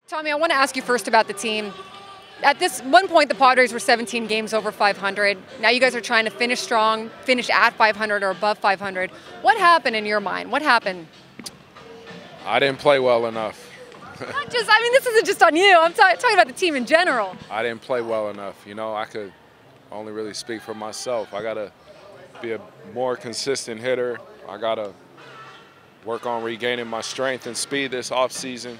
Tommy, I want to ask you first about the team. At this one point, the Padres were 17 games over 500. Now you guys are trying to finish strong, finish at 500 or above 500. What happened in your mind? What happened? I didn't play well enough. This isn't just on you. I'm talking about the team in general. I didn't play well enough. You know, I could only really speak for myself. I got to be a more consistent hitter. I got to work on regaining my strength and speed this offseason.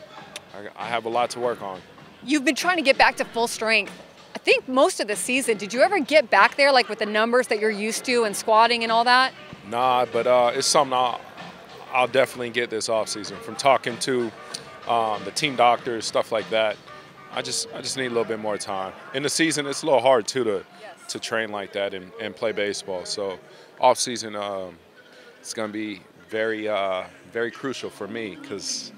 I have a lot to work on. You've been trying to get back to full strength, I think, most of the season. Did you ever get back there, like with the numbers that you're used to and squatting and all that? Nah, but it's something I'll definitely get this offseason. From talking to the team doctors, stuff like that, I just need a little bit more time. In the season, it's a little hard, too, to train like that and play baseball. So offseason, it's going to be very crucial for me because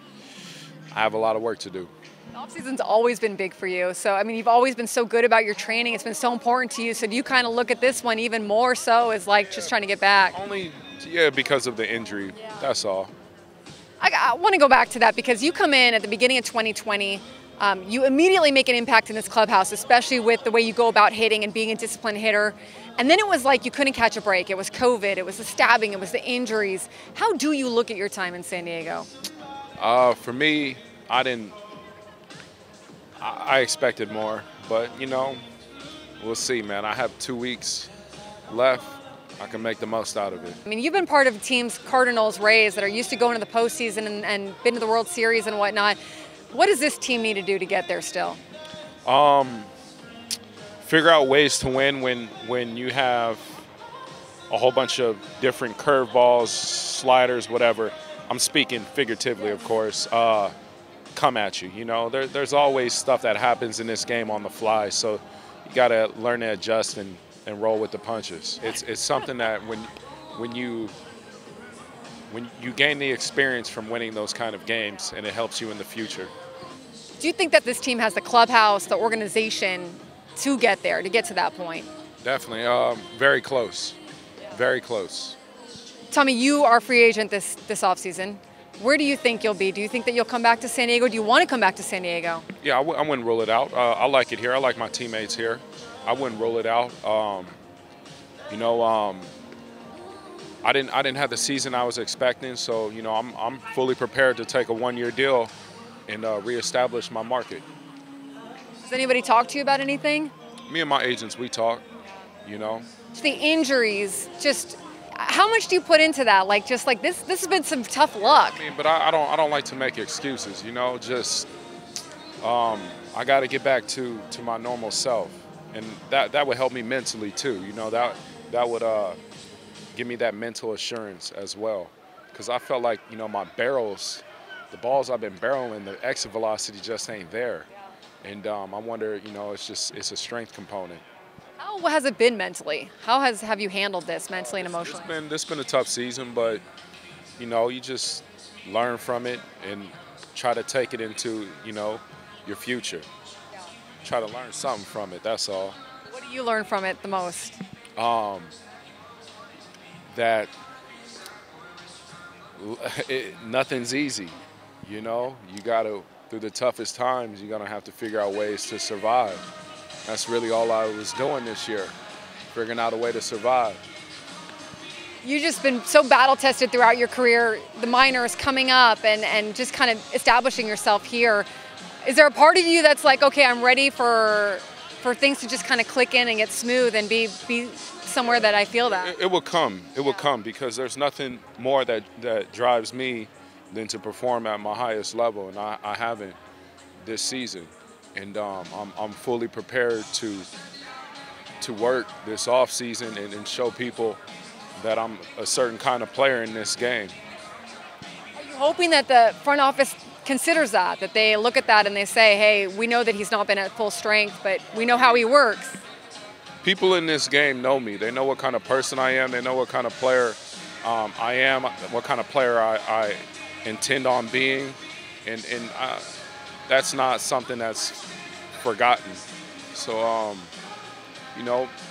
I have a lot of work to do. The offseason's always been big for you. So, you've always been so good about your training. It's been so important to you. So do you kind of look at this one even more so as like just trying to get back? Because of the injury. Yeah. That's all. I want to go back to that because you come in at the beginning of 2020. You immediately make an impact in this clubhouse, especially with the way you go about hitting and being a disciplined hitter. And then it was like you couldn't catch a break. It was COVID. It was the stabbing. It was the injuries. How do you look at your time in San Diego? For me, I expected more, but, we'll see, man. I have 2 weeks left. I can make the most out of it. You've been part of teams, Cardinals, Rays, that are used to going to the postseason and been to the World Series and whatnot. What does this team need to do to get there still? Figure out ways to win when you have a whole bunch of different curveballs, sliders, whatever. I'm speaking figuratively, of course. Come at you. There's always stuff that happens in this game on the fly, so you got to learn to adjust and roll with the punches. It's something that when you gain the experience from winning those kind of games, and it helps you in the future. Do you think that this team has the clubhouse, the organization to get there, to get to that point? Definitely. Very close. Very close. Tommy, you are a free agent this offseason. Where do you think you'll be? Do you think that you'll come back to San Diego? Do you want to come back to San Diego? Yeah, I wouldn't rule it out. I like it here. I like my teammates here. I wouldn't rule it out. I didn't have the season I was expecting, so I'm fully prepared to take a one-year deal and reestablish my market. Does anybody talk to you about anything? Me and my agents, we talk. The injuries, just. How much do you put into that? This has been some tough luck. But I don't like to make excuses. I got to get back to my normal self, and that would help me mentally too. That would give me that mental assurance as well, because I felt like my barrels, the balls I've been barreling, the exit velocity just ain't there, and I wonder it's a strength component. How has it been mentally? How have you handled this mentally and emotionally? It's been a tough season, but you just learn from it and try to take it into your future. Yeah. Try to learn something from it. That's all. What do you learn from it the most? That nothing's easy. You gotta, through the toughest times, you're gonna have to figure out ways to survive. That's really all I was doing this year, figuring out a way to survive. You've just been so battle-tested throughout your career, the minors coming up and just kind of establishing yourself here. Is there a part of you that's like, okay, I'm ready for things to just kind of click in and get smooth and be somewhere that I feel that? It will come. It will come, because there's nothing more that drives me than to perform at my highest level, and I haven't this season. And I'm fully prepared to work this off season and show people that I'm a certain kind of player in this game. Are you hoping that the front office considers that they look at that and they say, hey, we know that he's not been at full strength, but we know how he works? People in this game know me. They know what kind of person I am. They know what kind of player I am, what kind of player I intend on being, and that's not something that's forgotten. So,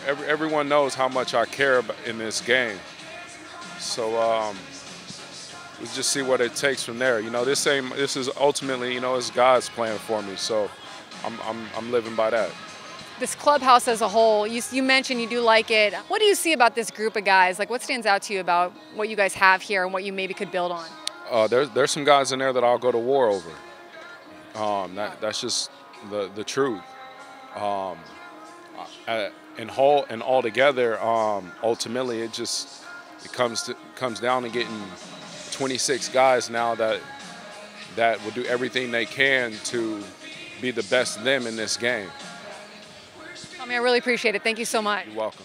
everyone knows how much I care in this game. So, we just see what it takes from there. You know, this is ultimately, you know, it's God's plan for me. So I'm living by that. This clubhouse as a whole, you mentioned you do like it. What do you see about this group of guys? Like, what stands out to you about what you guys have here and what you maybe could build on? There's some guys in there that I'll go to war over. That's just the truth. And all together, ultimately, it comes down to getting 26 guys now that will do everything they can to be the best them in this game. I really appreciate it. Thank you so much. You're welcome.